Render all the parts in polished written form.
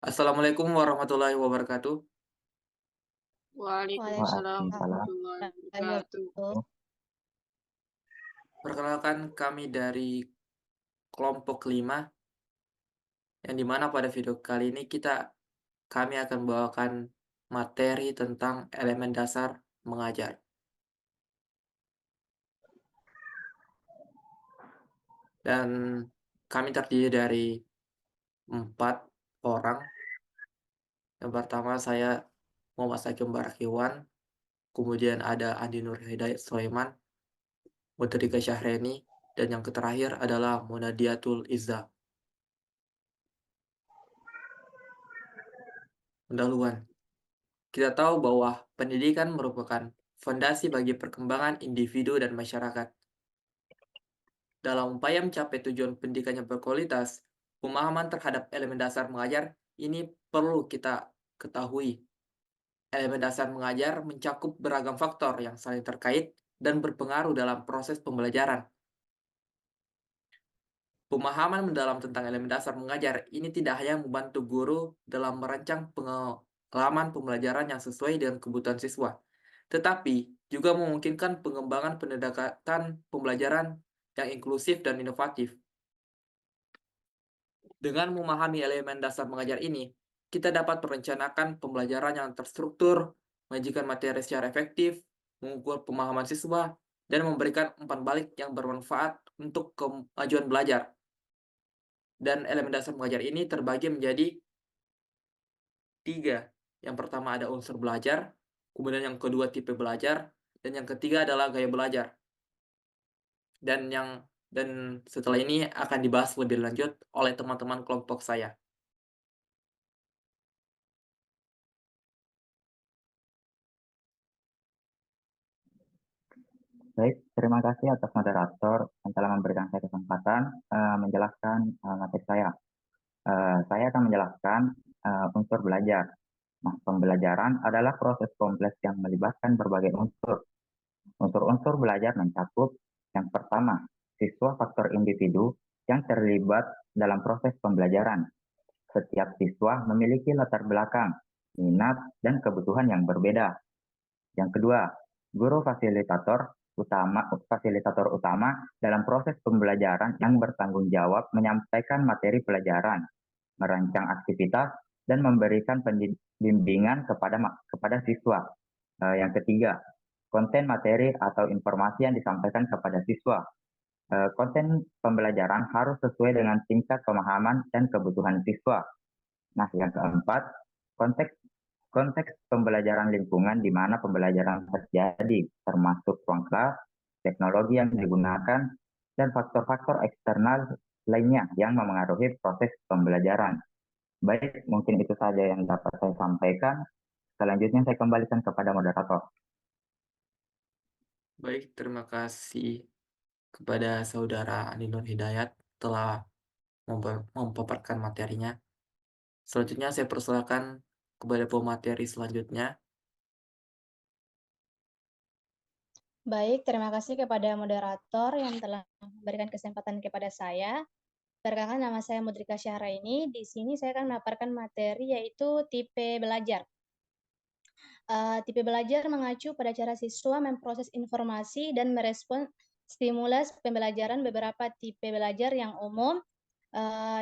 Assalamualaikum warahmatullahi wabarakatuh. Waalaikumsalam Waalaikumsalam. warahmatullahi Warahmatullahi wabarakatuh. wabarakatuh. Perkenalkan kami dari kelompok 5, yang dimana pada video kali ini kami akan membawakan materi tentang elemen dasar mengajar. Dan kami terdiri dari 4 orang. Yang pertama saya Muhammad Sakim Barakiwan, kemudian ada Andi Nur Hidayat Sulaiman, Mudrika Syahreni, dan yang terakhir adalah Munadiatul Izza. Pendahuluan. Kita tahu bahwa pendidikan merupakan fondasi bagi perkembangan individu dan masyarakat. Dalam upaya mencapai tujuan pendidikan yang berkualitas, pemahaman terhadap elemen dasar mengajar ini perlu kita ketahui. Elemen dasar mengajar mencakup beragam faktor yang saling terkait dan berpengaruh dalam proses pembelajaran. Pemahaman mendalam tentang elemen dasar mengajar ini tidak hanya membantu guru dalam merancang pengalaman pembelajaran yang sesuai dengan kebutuhan siswa, tetapi juga memungkinkan pengembangan pendekatan pembelajaran yang inklusif dan inovatif. Dengan memahami elemen dasar mengajar ini, kita dapat merencanakan pembelajaran yang terstruktur, menyajikan materi secara efektif, mengukur pemahaman siswa, dan memberikan umpan balik yang bermanfaat untuk kemajuan belajar. Dan elemen dasar mengajar ini terbagi menjadi 3. Yang pertama ada unsur belajar, kemudian yang kedua tipe belajar, dan yang ketiga adalah gaya belajar. Dan setelah ini akan dibahas lebih lanjut oleh teman-teman kelompok saya. Baik, terima kasih atas moderator yang telah memberikan saya kesempatan menjelaskan materi saya. Saya akan menjelaskan unsur belajar. Nah, pembelajaran adalah proses kompleks yang melibatkan berbagai unsur. Unsur-unsur belajar mencakup yang pertama, siswa faktor individu yang terlibat dalam proses pembelajaran. Setiap siswa memiliki latar belakang, minat, dan kebutuhan yang berbeda. Yang kedua, guru fasilitator utama dalam proses pembelajaran yang bertanggung jawab menyampaikan materi pelajaran, merancang aktivitas, dan memberikan bimbingan kepada siswa. Yang ketiga, konten materi atau informasi yang disampaikan kepada siswa. Konten pembelajaran harus sesuai dengan tingkat pemahaman dan kebutuhan siswa. Nah, yang keempat, konteks konteks pembelajaran lingkungan di mana pembelajaran terjadi, termasuk ruang kelas, teknologi yang digunakan, dan faktor-faktor eksternal lainnya yang memengaruhi proses pembelajaran. Baik, mungkin itu saja yang dapat saya sampaikan. Selanjutnya saya kembalikan kepada moderator. Baik, terima kasih kepada saudara Andi Nur Hidayat telah memaparkan materinya. Selanjutnya saya persilakan kepada pemateri selanjutnya. Baik, terima kasih kepada moderator yang telah memberikan kesempatan kepada saya. Perkenalkan, nama saya Mudrika Syahraini. Di sini saya akan memaparkan materi yaitu tipe belajar. Tipe belajar mengacu pada cara siswa memproses informasi dan merespon stimulus pembelajaran. Beberapa tipe belajar yang umum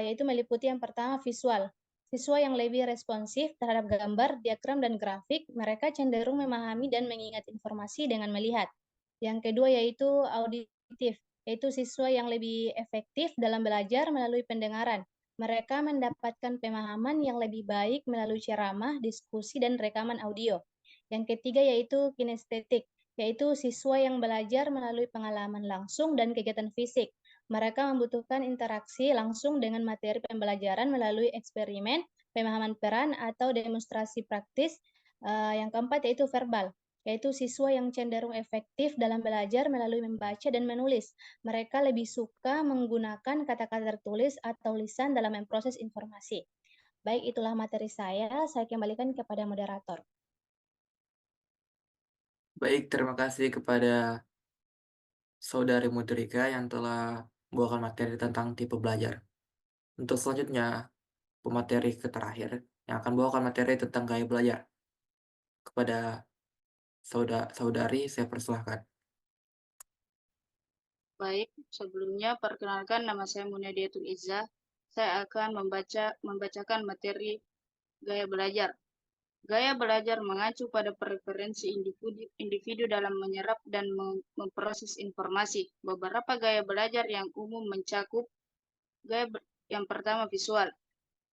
yaitu meliputi yang pertama visual. Siswa yang lebih responsif terhadap gambar, diagram, dan grafik, mereka cenderung memahami dan mengingat informasi dengan melihat. Yang kedua yaitu auditif, yaitu siswa yang lebih efektif dalam belajar melalui pendengaran. Mereka mendapatkan pemahaman yang lebih baik melalui ceramah, diskusi, dan rekaman audio. Yang ketiga yaitu kinestetik, yaitu siswa yang belajar melalui pengalaman langsung dan kegiatan fisik. Mereka membutuhkan interaksi langsung dengan materi pembelajaran melalui eksperimen, pemahaman peran, atau demonstrasi praktis. Yang keempat yaitu verbal, yaitu siswa yang cenderung efektif dalam belajar melalui membaca dan menulis. Mereka lebih suka menggunakan kata-kata tertulis atau lisan dalam memproses informasi. Baik, itulah materi saya kembalikan kepada moderator. Baik, terima kasih kepada saudari Mudrika yang telah membawakan materi tentang tipe belajar. Untuk selanjutnya, pemateri terakhir, yang akan membawakan materi tentang gaya belajar. Kepada saudari, saya persilahkan. Baik, sebelumnya perkenalkan nama saya Munadiatul Izzah. Saya akan membacakan materi gaya belajar. Gaya belajar mengacu pada preferensi individu dalam menyerap dan memproses informasi. Beberapa gaya belajar yang umum mencakup yang pertama visual,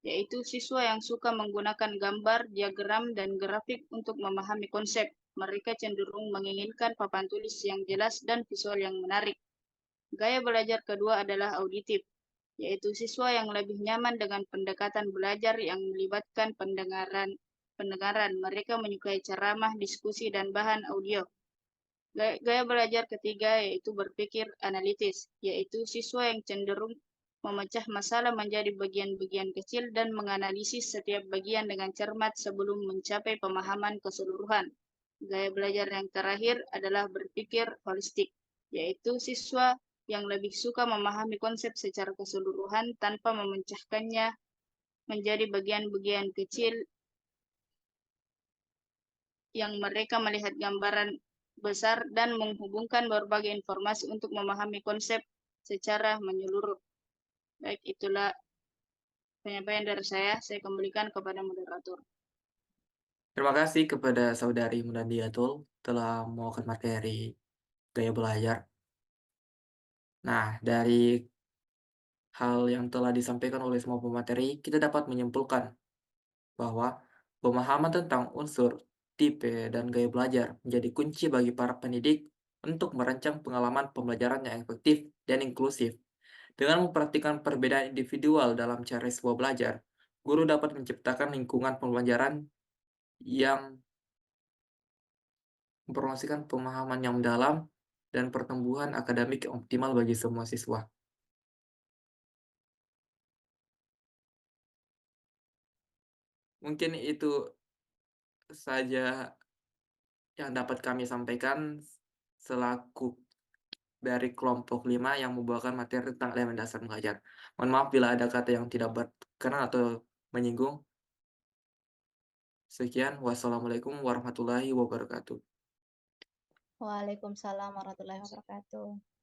yaitu siswa yang suka menggunakan gambar, diagram, dan grafik untuk memahami konsep. Mereka cenderung menginginkan papan tulis yang jelas dan visual yang menarik. Gaya belajar kedua adalah auditif, yaitu siswa yang lebih nyaman dengan pendekatan belajar yang melibatkan pendengaran. Mereka menyukai ceramah, diskusi, dan bahan audio. Gaya belajar ketiga yaitu berpikir analitis, yaitu siswa yang cenderung memecah masalah menjadi bagian-bagian kecil dan menganalisis setiap bagian dengan cermat sebelum mencapai pemahaman keseluruhan. Gaya belajar yang terakhir adalah berpikir holistik, yaitu siswa yang lebih suka memahami konsep secara keseluruhan tanpa memecahkannya menjadi bagian-bagian kecil yang mereka melihat gambaran besar dan menghubungkan berbagai informasi untuk memahami konsep secara menyeluruh. Baik, itulah penyampaian dari saya kembalikan kepada moderator. Terima kasih kepada saudari Munadiatul telah membawakan materi gaya belajar. Nah, dari hal yang telah disampaikan oleh semua pemateri, kita dapat menyimpulkan bahwa pemahaman tentang unsur, tipe, dan gaya belajar menjadi kunci bagi para pendidik untuk merancang pengalaman pembelajaran yang efektif dan inklusif. Dengan memperhatikan perbedaan individual dalam cara siswa belajar, guru dapat menciptakan lingkungan pembelajaran yang mempromosikan pemahaman yang mendalam dan pertumbuhan akademik yang optimal bagi semua siswa. Mungkin itu saja yang dapat kami sampaikan selaku dari kelompok 5 yang membawakan materi tentang elemen dasar mengajar. Mohon maaf bila ada kata yang tidak berkenan atau menyinggung. Sekian, wassalamualaikum warahmatullahi wabarakatuh. Waalaikumsalam warahmatullahi wabarakatuh.